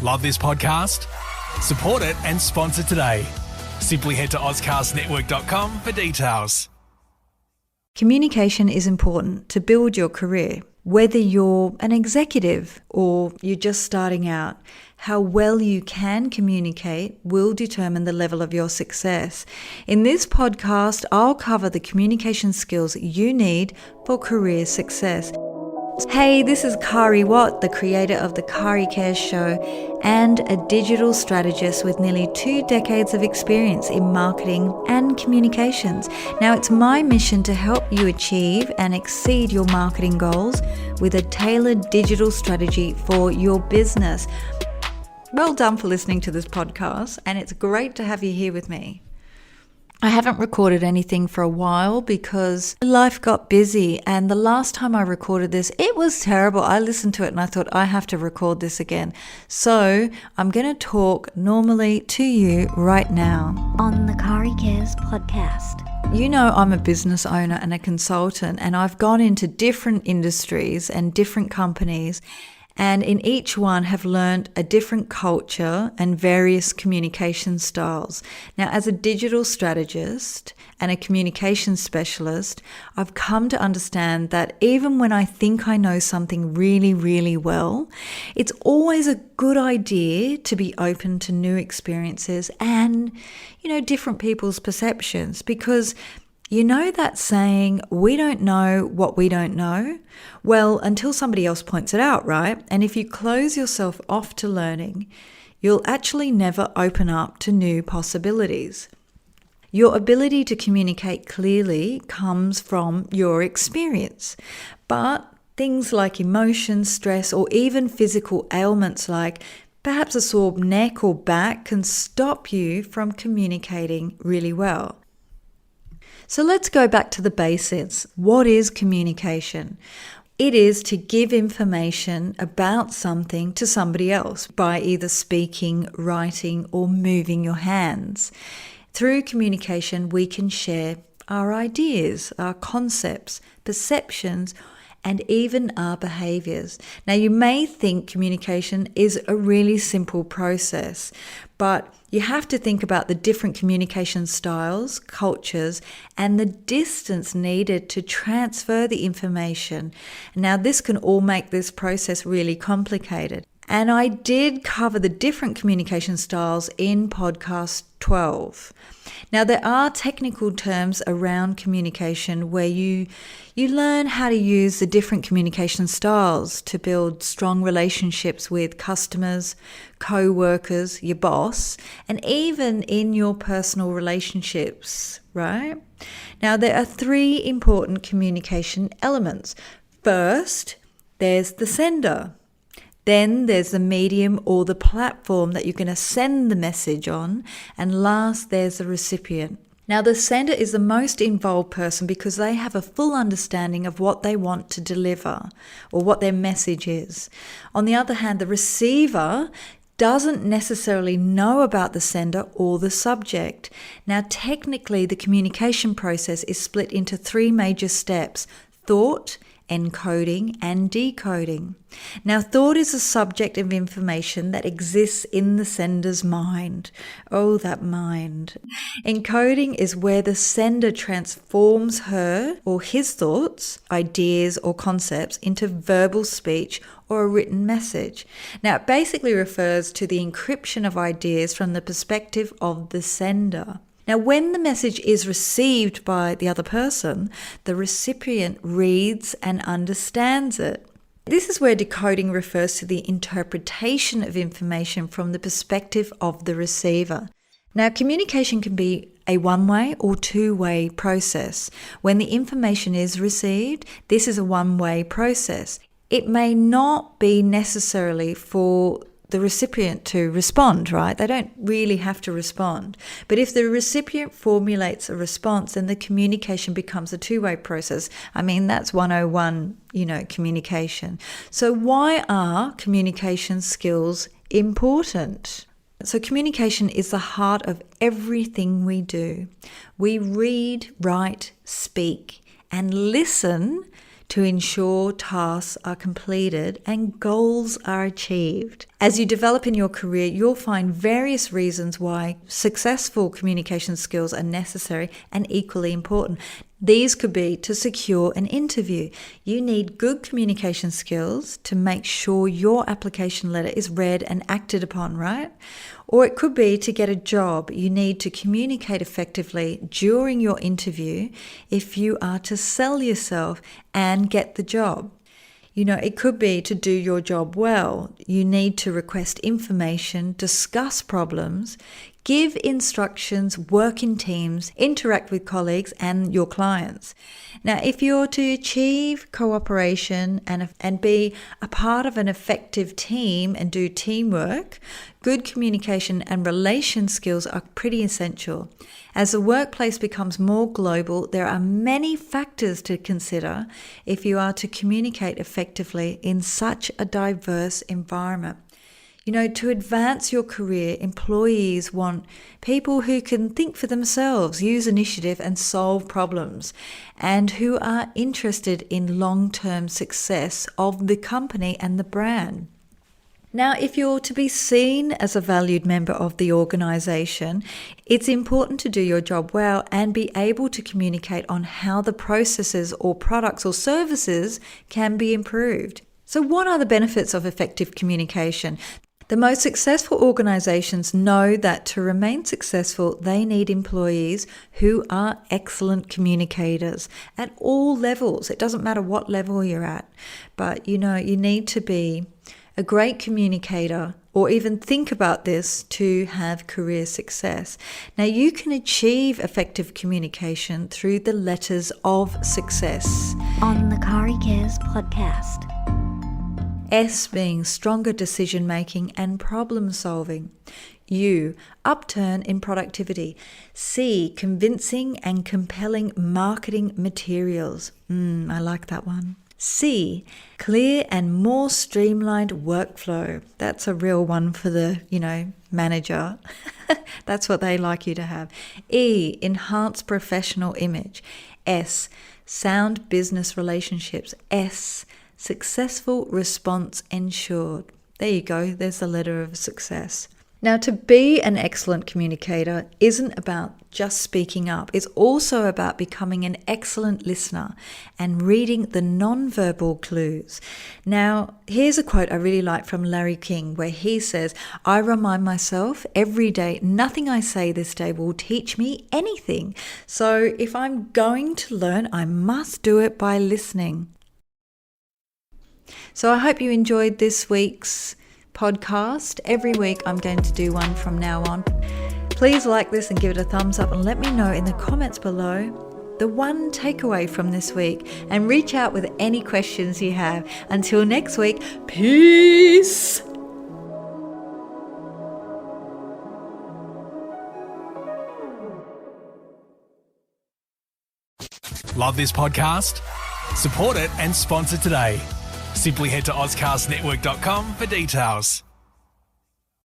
Love this podcast? Support it and sponsor today. Simply head to AuscastNetwork.com for details. Communication is important to build your career. Whether you're an executive or you're just starting out, how well you can communicate will determine the level of your success. In this podcast, I'll cover the communication skills you need for career success. Hey, this is Kari Watt, the creator of the Kari Cares Show and a digital strategist with nearly 2 decades of experience in marketing and communications. Now, it's my mission to help you achieve and exceed your marketing goals with a tailored digital strategy for your business. Well done for listening to this podcast, and it's great to have you here with me. I haven't recorded anything for a while because life got busy, and the last time I recorded this, it was terrible. I listened to it and I thought, I have to record this again. So I'm going to talk normally to you right now on the Kari Cares podcast. You know, I'm a business owner and a consultant, and I've gone into different industries and different companies, and in each one have learned a different culture and various communication styles. Now, as a digital strategist and a communication specialist, I've come to understand that even when I think I know something really, really well, it's always a good idea to be open to new experiences and, different people's perceptions, because you know that saying, we don't know what we don't know? Well, until somebody else points it out, right? And if you close yourself off to learning, you'll actually never open up to new possibilities. Your ability to communicate clearly comes from your experience, but things like emotion, stress, or even physical ailments like perhaps a sore neck or back can stop you from communicating really well. So let's go back to the basics. What is communication? It is to give information about something to somebody else by either speaking, writing, or moving your hands. Through communication, we can share our ideas, our concepts, perceptions, and even our behaviors. Now, you may think communication is a really simple process, but you have to think about the different communication styles, cultures, and the distance needed to transfer the information. Now, this can all make this process really complicated. And I did cover the different communication styles in podcast 12. Now, there are technical terms around communication where you learn how to use the different communication styles to build strong relationships with customers, co-workers, your boss, and even in your personal relationships, right? Now, there are 3 important communication elements. First, there's the sender. Then there's the medium or the platform that you're going to send the message on. And last, there's the recipient. Now, the sender is the most involved person because they have a full understanding of what they want to deliver or what their message is. On the other hand, the receiver doesn't necessarily know about the sender or the subject. Now, technically, the communication process is split into 3 major steps: thought, encoding, and decoding. Now, thought is a subject of information that exists in the sender's mind. Oh, that mind. Encoding is where the sender transforms her or his thoughts, ideas, or concepts into verbal speech or a written message. Now, it basically refers to the encryption of ideas from the perspective of the sender. Now, when the message is received by the other person, the recipient reads and understands it. This is where decoding refers to the interpretation of information from the perspective of the receiver. Now, communication can be a one-way or two-way process. When the information is received, this is a one-way process. It may not be necessarily for the recipient to respond, right? They don't really have to respond. But if the recipient formulates a response, then the communication becomes a two-way process. I mean, that's 101, communication. So why are communication skills important? So communication is the heart of everything we do. We read, write, speak, and listen to ensure tasks are completed and goals are achieved. As you develop in your career, you'll find various reasons why successful communication skills are necessary and equally important. These could be to secure an interview. You need good communication skills to make sure your application letter is read and acted upon, right? Or it could be to get a job. You need to communicate effectively during your interview if you are to sell yourself and get the job. It could be to do your job well. You need to request information, discuss problems, give instructions, work in teams, interact with colleagues and your clients. Now, if you're to achieve cooperation and be a part of an effective team and do teamwork, good communication and relation skills are pretty essential. As the workplace becomes more global, there are many factors to consider if you are to communicate effectively in such a diverse environment. To advance your career, employees want people who can think for themselves, use initiative and solve problems, and who are interested in long-term success of the company and the brand. Now, if you're to be seen as a valued member of the organization, it's important to do your job well and be able to communicate on how the processes or products or services can be improved. So what are the benefits of effective communication? The most successful organizations know that to remain successful, they need employees who are excellent communicators at all levels. It doesn't matter what level you're at, but you need to be a great communicator or even think about this to have career success. Now, you can achieve effective communication through the letters of success. On the Kari Cares podcast. S being stronger decision making and problem solving. U, upturn in productivity. C, convincing and compelling marketing materials. I like that one. C, clear and more streamlined workflow. That's a real one for the, manager. That's what they like you to have. E, enhanced professional image. S, sound business relationships. S, successful response ensured. There you go. There's the letter of success. Now, to be an excellent communicator isn't about just speaking up. It's also about becoming an excellent listener and reading the non-verbal clues. Now, here's a quote I really like from Larry King, where he says, "I remind myself every day, nothing I say this day will teach me anything. So if I'm going to learn, I must do it by listening." So I hope you enjoyed this week's podcast. Every week I'm going to do one from now on. Please like this and give it a thumbs up and let me know in the comments below the one takeaway from this week, and reach out with any questions you have. Until next week, peace! Love this podcast? Support it and sponsor today. Simply head to AuscastNetwork.com for details.